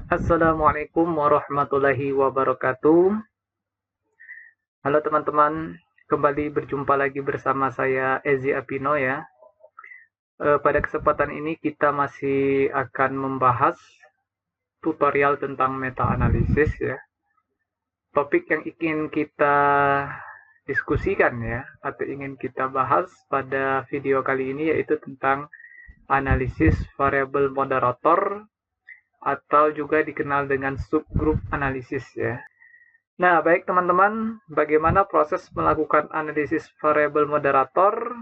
Assalamualaikum warahmatullahi wabarakatuh. Halo teman-teman, kembali berjumpa lagi bersama saya Ezi Apino ya. Pada kesempatan ini kita masih akan membahas tutorial tentang meta-analisis ya. Topik yang ingin kita diskusikan ya, atau ingin kita bahas pada video kali ini yaitu tentang analisis variabel moderator atau juga dikenal dengan subgroup analisis ya. Nah, baik teman-teman, bagaimana proses melakukan analisis variabel moderator?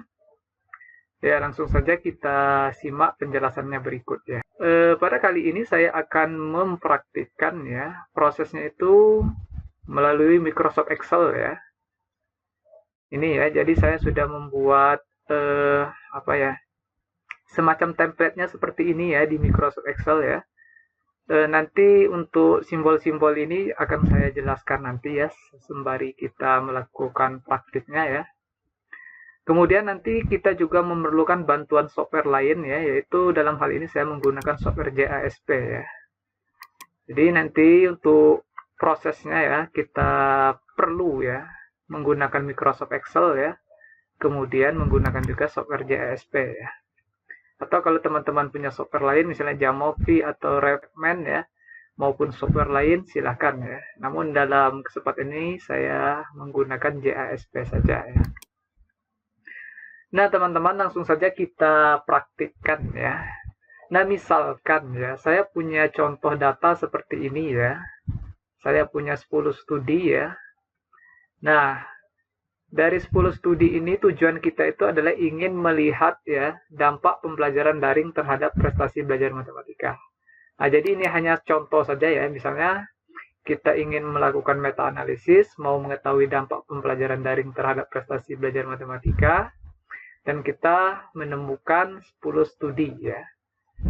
Ya, langsung saja kita simak penjelasannya berikut ya. Pada kali ini saya akan mempraktikkan ya, prosesnya itu melalui Microsoft Excel ya. Ini ya, jadi saya sudah membuat apa ya, semacam template-nya seperti ini ya di Microsoft Excel ya. Nanti untuk simbol-simbol ini akan saya jelaskan nanti ya, sembari kita melakukan praktiknya ya. Kemudian nanti kita juga memerlukan bantuan software lain ya, yaitu dalam hal ini saya menggunakan software JASP ya. Jadi nanti untuk prosesnya ya, kita perlu ya menggunakan Microsoft Excel ya, kemudian menggunakan juga software JASP ya. Atau kalau teman-teman punya software lain, misalnya Jamovi atau Repman ya, maupun software lain, silahkan ya. Namun dalam kesempatan ini saya menggunakan JASP saja ya. Nah, teman-teman langsung saja kita praktikkan ya. Nah, misalkan ya, saya punya contoh data seperti ini ya. Saya punya 10 studi ya. Nah, dari 10 studi ini tujuan kita itu adalah ingin melihat ya dampak pembelajaran daring terhadap prestasi belajar matematika. Nah, jadi ini hanya contoh saja ya. Misalnya kita ingin melakukan meta-analisis, mau mengetahui dampak pembelajaran daring terhadap prestasi belajar matematika, dan kita menemukan 10 studi ya.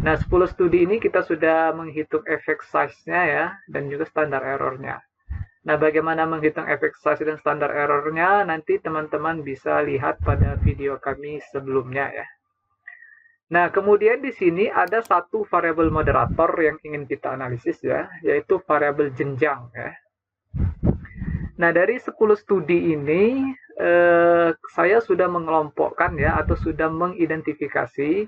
Nah, 10 studi ini kita sudah menghitung effect size-nya ya, dan juga standar error-nya. Nah, bagaimana menghitung effect size dan standar error-nya, nanti teman-teman bisa lihat pada video kami sebelumnya ya. Nah, kemudian di sini ada satu variabel moderator yang ingin kita analisis ya, yaitu variabel jenjang ya. Nah, dari 10 studi ini, saya sudah mengelompokkan ya, atau sudah mengidentifikasi,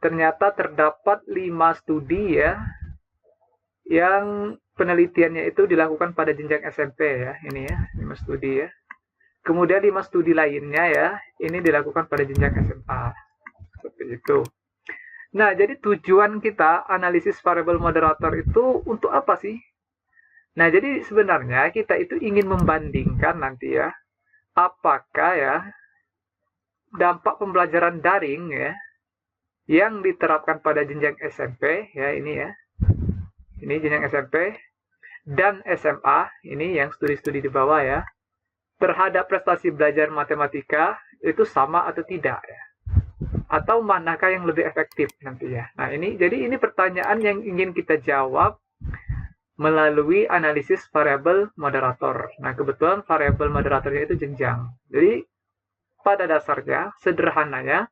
ternyata terdapat 5 studi ya, yang penelitiannya itu dilakukan pada jenjang SMP ya, ini ya, 5 studi ya. Kemudian 5 studi lainnya ya, ini dilakukan pada jenjang SMA. Seperti itu. Nah, jadi tujuan kita analisis variabel moderator itu untuk apa sih? Nah, jadi sebenarnya kita itu ingin membandingkan nanti ya, apakah ya dampak pembelajaran daring ya yang diterapkan pada jenjang SMP ya, ini ya. Ini jenjang SMP dan SMA, ini yang studi-studi di bawah ya. Terhadap prestasi belajar matematika itu sama atau tidak ya. Atau manakah yang lebih efektif nanti ya. Nah, ini pertanyaan yang ingin kita jawab melalui analisis variabel moderator. Nah, kebetulan variabel moderatornya itu jenjang. Jadi, pada dasarnya, sederhananya,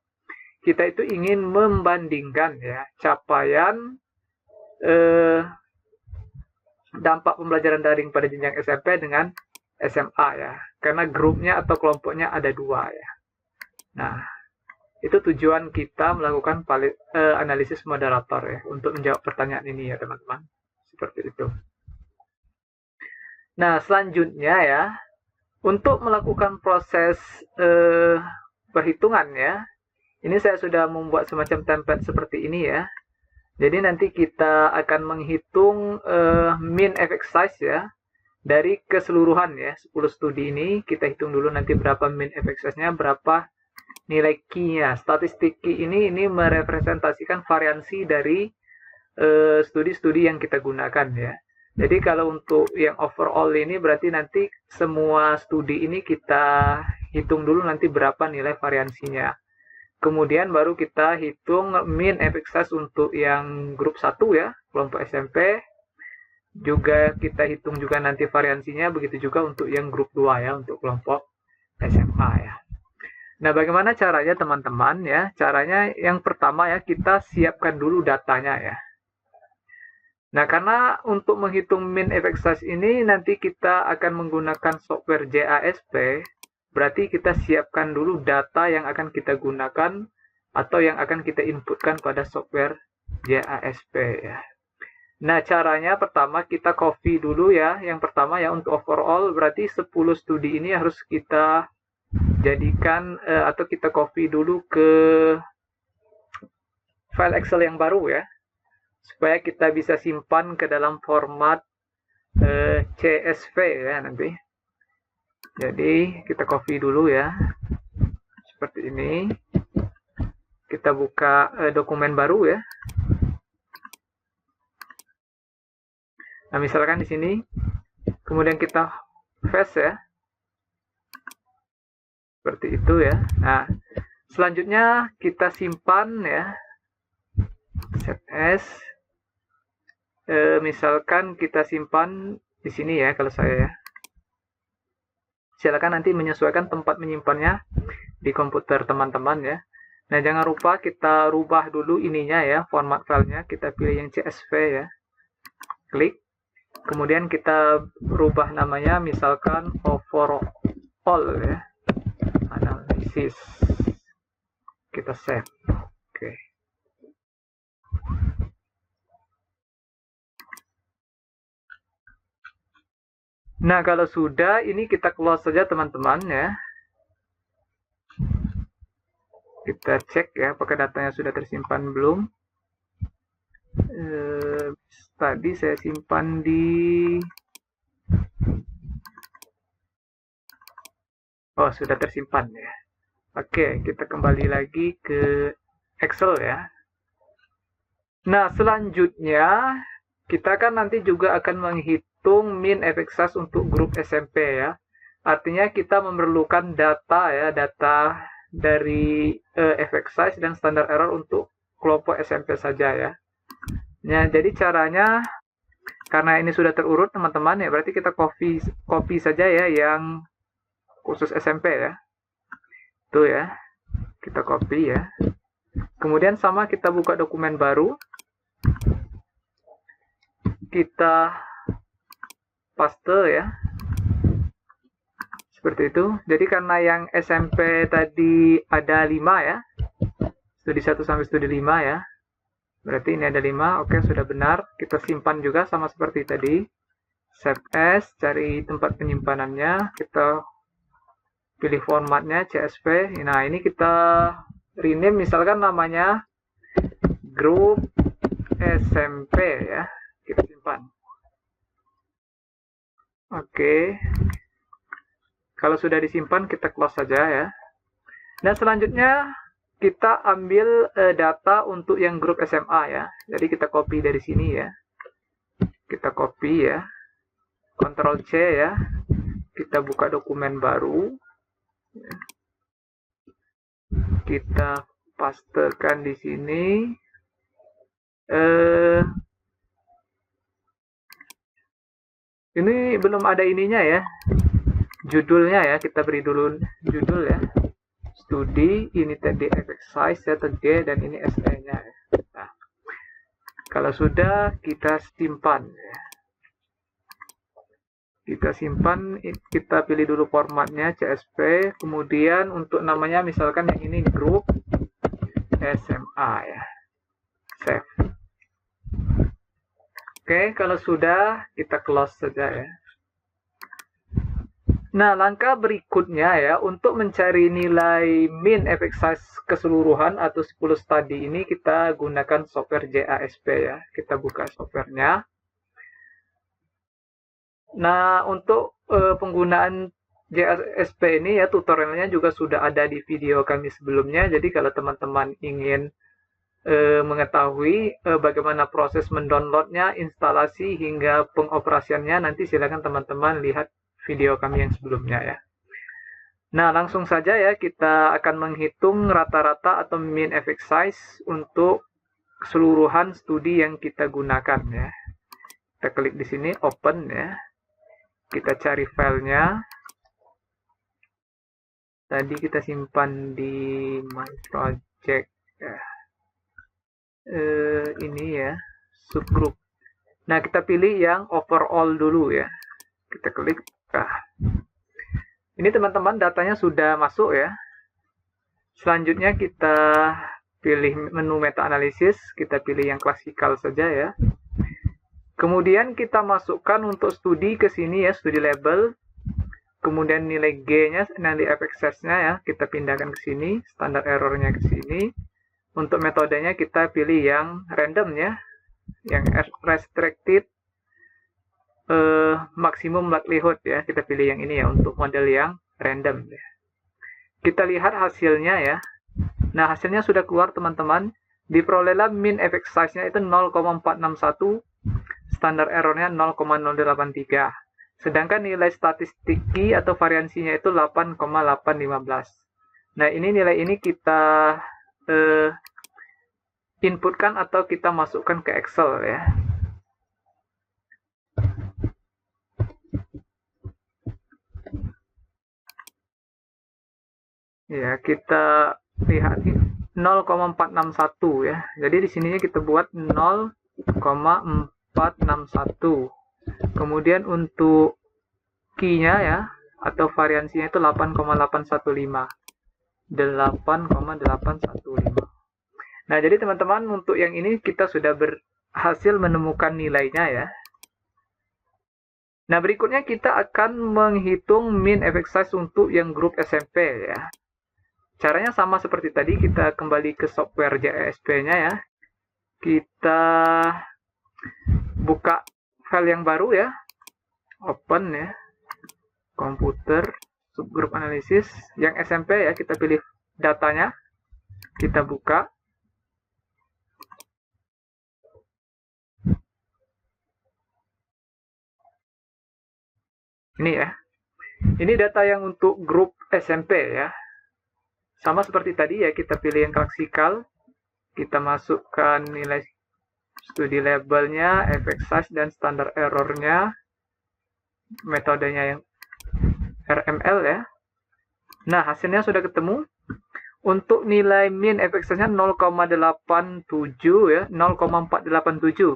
kita itu ingin membandingkan ya capaian dampak pembelajaran daring pada jenjang SMP dengan SMA ya. Karena grupnya atau kelompoknya ada 2 ya. Nah, itu tujuan kita melakukan analisis moderator ya, untuk menjawab pertanyaan ini ya teman-teman. Seperti itu. Nah, selanjutnya ya, untuk melakukan proses perhitungan ya, ini saya sudah membuat semacam template seperti ini ya. Jadi nanti kita akan menghitung mean effect size ya, dari keseluruhan ya, 10 studi ini kita hitung dulu nanti berapa mean effect size-nya, berapa nilai Q-nya. Statistik Q ini merepresentasikan variansi dari studi-studi yang kita gunakan ya. Jadi kalau untuk yang overall ini berarti nanti semua studi ini kita hitung dulu nanti berapa nilai variansinya. Kemudian baru kita hitung mean effect size untuk yang grup 1 ya, kelompok SMP. Juga kita hitung juga nanti variansinya, begitu juga untuk yang grup 2 ya, untuk kelompok SMA ya. Nah, bagaimana caranya teman-teman ya? Caranya yang pertama ya, kita siapkan dulu datanya ya. Nah, karena untuk menghitung min effect size ini nanti kita akan menggunakan software JASP, berarti kita siapkan dulu data yang akan kita gunakan atau yang akan kita inputkan pada software JASP ya. Nah, caranya pertama kita copy dulu ya. Yang pertama ya untuk overall berarti 10 studi ini harus kita jadikan atau kita copy dulu ke file Excel yang baru ya, supaya kita bisa simpan ke dalam format CSV ya nanti. Jadi kita copy dulu ya, seperti ini. Kita buka dokumen baru ya. Nah, misalkan di sini, kemudian kita paste ya, seperti itu ya. Nah, selanjutnya kita simpan ya, set as. Misalkan kita simpan di sini ya, kalau saya ya. Silakan nanti menyesuaikan tempat menyimpannya di komputer teman-teman ya. Nah, jangan lupa kita rubah dulu ininya ya, format filenya. Kita pilih yang CSV ya. Klik. Kemudian kita rubah namanya, misalkan overall ya. Analisis. Kita save. Oke. Nah, kalau sudah, ini kita close saja teman-teman ya. Kita cek ya, apakah datanya sudah tersimpan belum. Tadi saya simpan di... Oh, sudah tersimpan ya. Oke, kita kembali lagi ke Excel ya. Nah, selanjutnya kita kan nanti juga akan menghitung min effect size untuk grup SMP ya. Artinya kita memerlukan data ya, data dari effect size dan standar error untuk kelompok SMP saja ya. Nah, jadi caranya, karena ini sudah terurut teman-teman ya, berarti kita copy saja ya yang khusus SMP ya. Itu ya, kita copy ya. Kemudian sama kita buka dokumen baru. Kita paste ya. Seperti itu. Jadi karena yang SMP tadi ada 5 ya. Studi 1 sampai studi 5 ya. Berarti ini ada 5. Oke, sudah benar. Kita simpan juga sama seperti tadi. Save as, cari tempat penyimpanannya. Kita pilih formatnya CSV. Nah, ini kita rename misalkan namanya grup SMP ya. Kita simpan. Oke. Kalau sudah disimpan, kita close saja ya. Dan selanjutnya kita ambil data untuk yang grup SMA ya. Jadi kita copy dari sini ya. Kita copy ya. Ctrl C ya. Kita buka dokumen baru. Kita pastekan di sini. Ini belum ada ininya ya. Judulnya ya, kita beri dulu judul ya. Studi, ini tadi effect size ya, G, dan ini SE-nya ya. Nah, kalau sudah, kita simpan ya. Kita simpan, kita pilih dulu formatnya CSV, kemudian untuk namanya misalkan yang ini grup SMA ya. Save. Oke, kalau sudah, kita close saja ya. Nah, langkah berikutnya ya, untuk mencari nilai min effect size keseluruhan atau 10 studi ini, kita gunakan software JASP ya. Kita buka softwarenya. Nah, untuk penggunaan JASP ini ya, tutorialnya juga sudah ada di video kami sebelumnya. Jadi kalau teman-teman ingin mengetahui bagaimana proses mendownloadnya, instalasi, hingga pengoperasiannya, nanti silakan teman-teman lihat video kami yang sebelumnya ya. Nah, langsung saja ya, kita akan menghitung rata-rata atau min effect size untuk keseluruhan studi yang kita gunakan ya. Kita klik di sini, open ya. Kita cari filenya. Tadi kita simpan di my project ya. Ini ya, subgroup. Nah, kita pilih yang overall dulu ya. Kita klik. Nah, ini teman-teman datanya sudah masuk ya. Selanjutnya kita pilih menu meta analisis, kita pilih yang klasikal saja ya. Kemudian kita masukkan untuk studi ke sini ya, studi label. Kemudian nilai G-nya, nilai f-access-nya ya, kita pindahkan ke sini, standar error-nya ke sini. Untuk metodenya kita pilih yang random ya, yang restricted maximum likelihood ya, kita pilih yang ini ya untuk model yang random ya. Kita lihat hasilnya ya. Nah, hasilnya sudah keluar teman-teman. Diperolehlah min effect size-nya itu 0,461, standar error-nya 0,083. Sedangkan nilai statistik key atau variansinya itu 8,815. Nah, ini nilai ini kita inputkan atau kita masukkan ke Excel ya. Ya, kita lihat 0,461 ya. Jadi di sininya kita buat 0,461. Kemudian untuk key-nya ya atau variansinya itu 8,815. 8,815. Nah, jadi teman-teman untuk yang ini kita sudah berhasil menemukan nilainya ya. Nah, berikutnya kita akan menghitung min effect size untuk yang grup SMP ya. Caranya sama seperti tadi, kita kembali ke software JESP-nya ya. Kita buka file yang baru ya. Open ya. Komputer, subgroup analisis. Yang SMP ya, kita pilih datanya. Kita buka. Ini ya. Ini data yang untuk grup SMP ya. Sama seperti tadi ya, kita pilih yang klasikal. Kita masukkan nilai studi labelnya, effect size, dan standar errornya. Metodenya yang RML ya. Nah, hasilnya sudah ketemu. Untuk nilai min effect size-nya 0,87 ya, 0,487.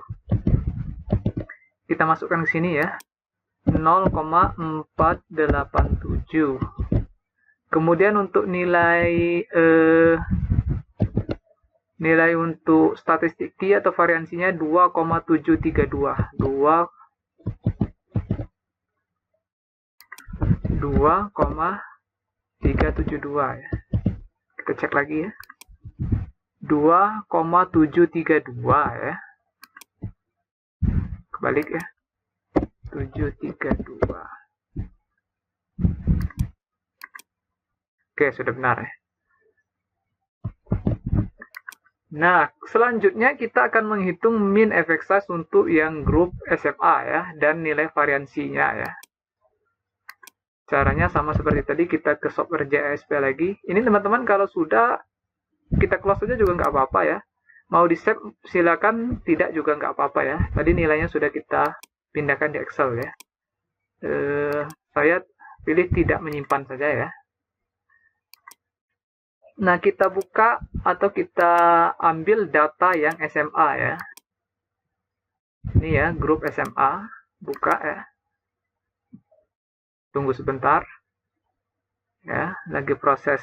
Kita masukkan ke sini ya. 0,487. Kemudian untuk nilai untuk statistik key atau variansinya 2,732. 2,372 ya. Kita cek lagi ya. 2,732 ya. Kebalik ya. 732. Oke, sudah benar ya. Nah, selanjutnya kita akan menghitung min effect size untuk yang grup SMA ya, dan nilai variansinya ya. Caranya sama seperti tadi, kita ke software JESP lagi. Ini teman-teman kalau sudah, kita close saja juga nggak apa-apa ya. Mau di-save silakan, tidak juga nggak apa-apa ya. Tadi nilainya sudah kita pindahkan di Excel ya. Saya pilih tidak menyimpan saja ya. Nah, kita buka atau kita ambil data yang SMA ya. Ini ya, grup SMA. Buka ya. Tunggu sebentar. Ya, lagi proses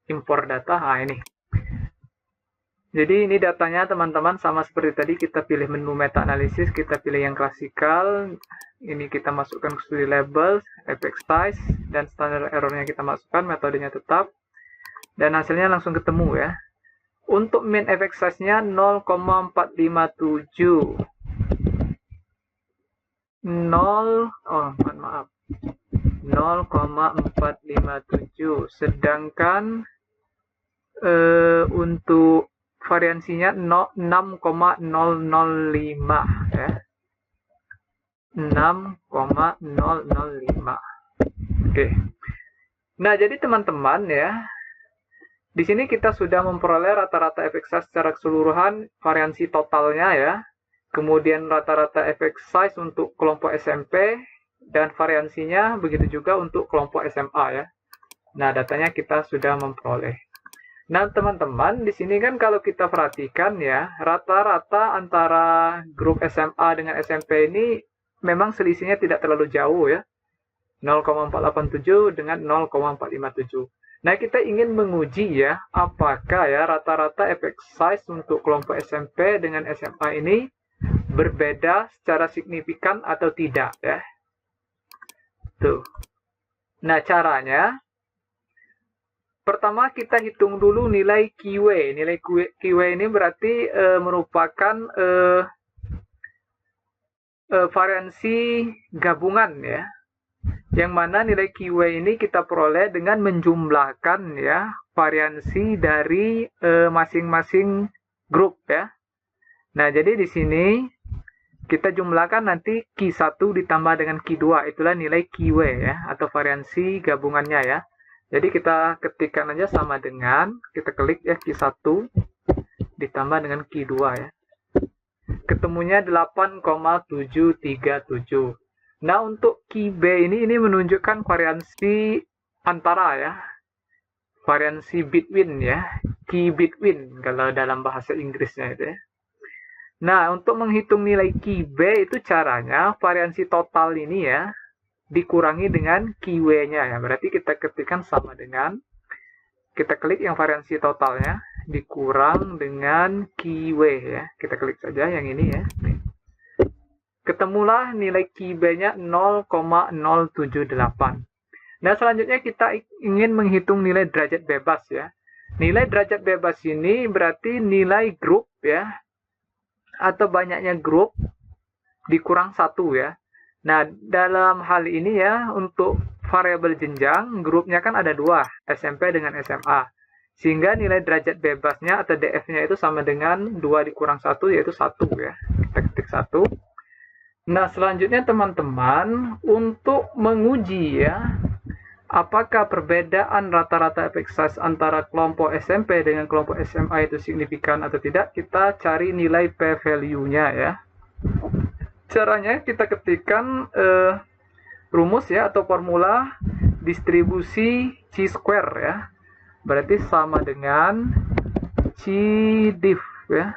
impor data. Nah, ini. Jadi ini datanya teman-teman sama seperti tadi, kita pilih menu meta analisis, kita pilih yang klasikal. Ini kita masukkan ke studi label, effect size, dan standar errornya kita masukkan, metodenya tetap. Dan hasilnya langsung ketemu ya. Untuk min effect size-nya 0,457. 0,457. Sedangkan untuk variansinya 6,005 ya. 6,005. Oke. Nah, jadi teman-teman ya, di sini kita sudah memperoleh rata-rata effect size secara keseluruhan, variansi totalnya ya. Kemudian rata-rata effect size untuk kelompok SMP dan variansinya begitu juga untuk kelompok SMA ya. Nah, datanya kita sudah memperoleh. Nah, teman-teman, di sini kan kalau kita perhatikan ya, rata-rata antara grup SMA dengan SMP ini memang selisihnya tidak terlalu jauh ya. 0,487 dengan 0,457. Nah, kita ingin menguji ya, apakah ya rata-rata effect size untuk kelompok SMP dengan SMA ini berbeda secara signifikan atau tidak ya. Tuh. Nah, caranya pertama kita hitung dulu nilai QW. Nilai QW ini berarti merupakan variansi gabungan ya. Yang mana nilai QW ini kita peroleh dengan menjumlahkan ya variansi dari masing-masing grup ya. Nah, jadi di sini kita jumlahkan nanti Q1 ditambah dengan Q2, itulah nilai QW ya, atau variansi gabungannya ya. Jadi kita ketikkan aja sama dengan, kita klik ya Q1 ditambah dengan Q2 ya. Ketemunya 8,737. Nah, untuk QB ini menunjukkan variansi antara ya. Variansi between ya. Key between kalau dalam bahasa Inggrisnya itu ya. Nah, untuk menghitung nilai QB itu caranya variansi total ini ya dikurangi dengan QW-nya ya. Berarti kita ketikkan sama dengan, kita klik yang variansi totalnya dikurang dengan QW ya. Kita klik saja yang ini ya. Ketemulah nilai QB-nya 0,078. Nah, selanjutnya kita ingin menghitung nilai derajat bebas ya. Nilai derajat bebas ini berarti nilai grup ya, atau banyaknya grup dikurang 1 ya. Nah, dalam hal ini ya, untuk variabel jenjang, grupnya kan ada 2, SMP dengan SMA. Sehingga nilai derajat bebasnya atau DF-nya itu sama dengan 2 dikurang 1, yaitu 1 ya. Kita ketik 1. Nah, selanjutnya teman-teman, untuk menguji ya, apakah perbedaan rata-rata effect size antara kelompok SMP dengan kelompok SMA itu signifikan atau tidak, kita cari nilai p-value-nya ya. Caranya kita ketikkan rumus ya atau formula distribusi chi-square ya. Berarti sama dengan chi-diff ya.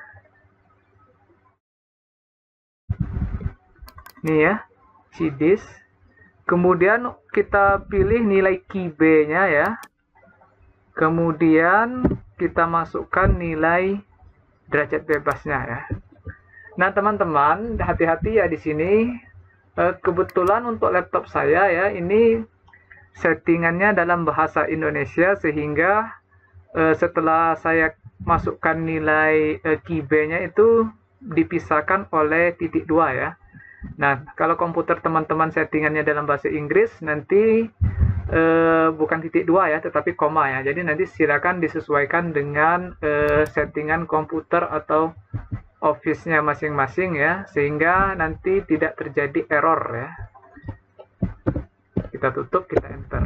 Ini ya, chi-diff. Kemudian kita pilih nilai QB-nya ya. Kemudian kita masukkan nilai derajat bebasnya ya. Nah, teman-teman, hati-hati ya di sini. Kebetulan untuk laptop saya ya, ini settingannya dalam bahasa Indonesia sehingga setelah saya masukkan nilai QB-nya itu dipisahkan oleh titik 2 ya. Nah, kalau komputer teman-teman settingannya dalam bahasa Inggris, nanti bukan titik 2 ya, tetapi koma ya. Jadi nanti silakan disesuaikan dengan settingan komputer atau Office-nya masing-masing ya, sehingga nanti tidak terjadi error ya. Kita tutup, kita enter.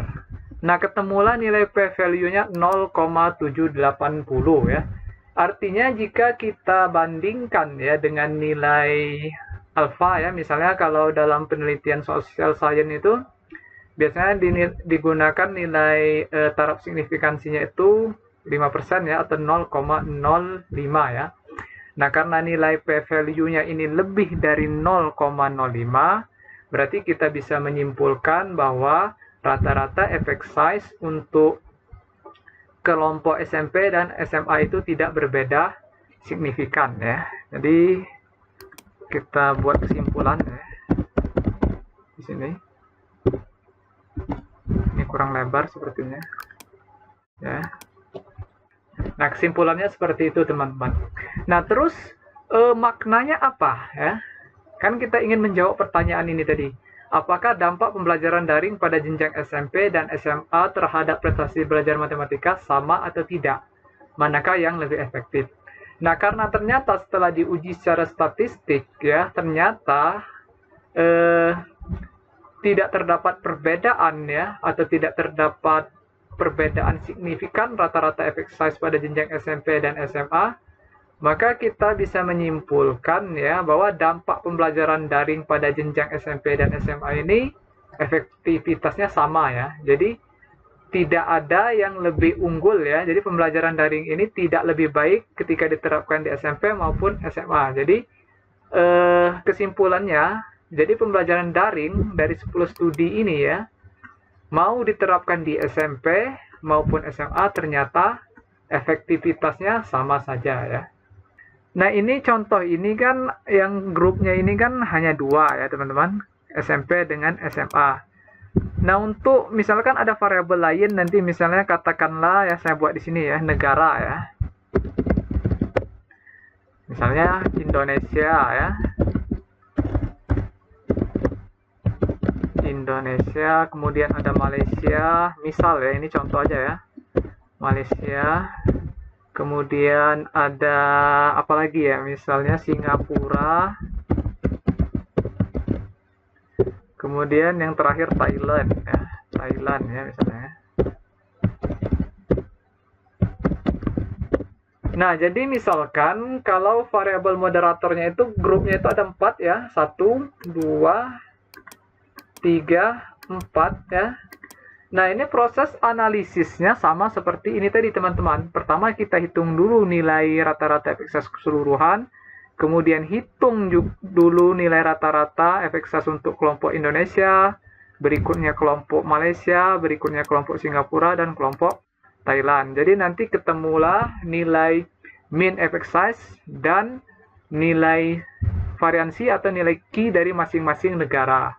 Nah, ketemulah nilai p-value-nya 0,780 ya. Artinya jika kita bandingkan ya dengan nilai alfa ya, misalnya kalau dalam penelitian social science itu biasanya digunakan nilai taraf signifikansinya itu 5% ya, atau 0,05 ya. Nah, karena nilai p-value-nya ini lebih dari 0,05, berarti kita bisa menyimpulkan bahwa rata-rata effect size untuk kelompok SMP dan SMA itu tidak berbeda signifikan ya. Jadi kita buat kesimpulan ya. Di sini. Ini kurang lebar sepertinya. Ya. Nah, kesimpulannya seperti itu, teman-teman. Nah, terus maknanya apa ya? Kan kita ingin menjawab pertanyaan ini tadi. Apakah dampak pembelajaran daring pada jenjang SMP dan SMA terhadap prestasi belajar matematika sama atau tidak? Manakah yang lebih efektif? Nah, karena ternyata setelah diuji secara statistik ya, ternyata tidak terdapat perbedaan ya, atau tidak terdapat perbedaan signifikan rata-rata effect size pada jenjang SMP dan SMA, maka kita bisa menyimpulkan ya bahwa dampak pembelajaran daring pada jenjang SMP dan SMA ini efektivitasnya sama ya. Jadi tidak ada yang lebih unggul ya. Jadi pembelajaran daring ini tidak lebih baik ketika diterapkan di SMP maupun SMA. Jadi kesimpulannya, jadi pembelajaran daring dari 10 studi ini ya, mau diterapkan di SMP maupun SMA ternyata efektivitasnya sama saja ya. Nah ini contoh ini kan yang grupnya ini kan hanya 2 ya teman-teman, SMP dengan SMA. Nah untuk misalkan ada variabel lain nanti misalnya katakanlah ya saya buat di sini ya negara ya. Misalnya Indonesia ya. Indonesia, kemudian ada Malaysia, misal ya ini contoh aja ya. Malaysia. Kemudian ada apa lagi ya? Misalnya Singapura. Kemudian yang terakhir Thailand ya. Thailand ya misalnya. Nah, jadi misalkan kalau variabel moderatornya itu grupnya itu ada 4 ya. 1, 2, 3, 4 ya. Nah, ini proses analisisnya sama seperti ini tadi, teman-teman. Pertama, kita hitung dulu nilai rata-rata efek SAS keseluruhan. Kemudian, hitung dulu nilai rata-rata efek SAS untuk kelompok Indonesia. Berikutnya kelompok Malaysia. Berikutnya kelompok Singapura. Dan kelompok Thailand. Jadi, nanti ketemulah nilai mean effect size dan nilai variansi atau nilai key dari masing-masing negara.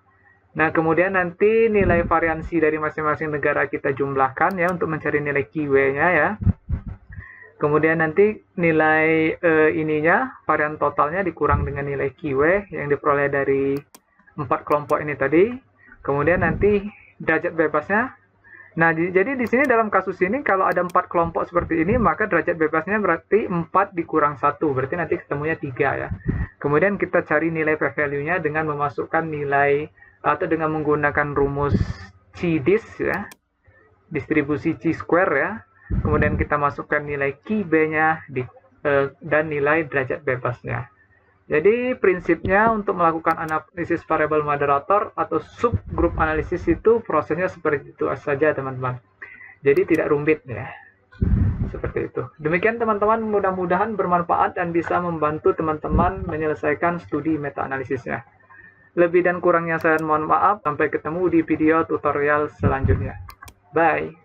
Nah, kemudian nanti nilai variansi dari masing-masing negara kita jumlahkan ya untuk mencari nilai QW-nya ya. Kemudian nanti nilai varian totalnya dikurang dengan nilai QW yang diperoleh dari 4 kelompok ini tadi. Kemudian nanti derajat bebasnya. Nah, jadi di sini dalam kasus ini kalau ada 4 kelompok seperti ini, maka derajat bebasnya berarti 4 dikurang 1. Berarti nanti ketemunya 3 ya. Kemudian kita cari nilai p-value-nya dengan memasukkan nilai atau dengan menggunakan rumus C-dis ya, distribusi C-square ya. Kemudian kita masukkan nilai QB-nya dan nilai derajat bebasnya. Jadi prinsipnya untuk melakukan analisis variabel moderator atau subgroup analisis itu prosesnya seperti itu saja teman-teman. Jadi tidak rumit ya. Seperti itu. Demikian teman-teman, mudah-mudahan bermanfaat dan bisa membantu teman-teman menyelesaikan studi meta-analisisnya. Lebih dan kurangnya saya mohon maaf. Sampai ketemu di video tutorial selanjutnya. Bye.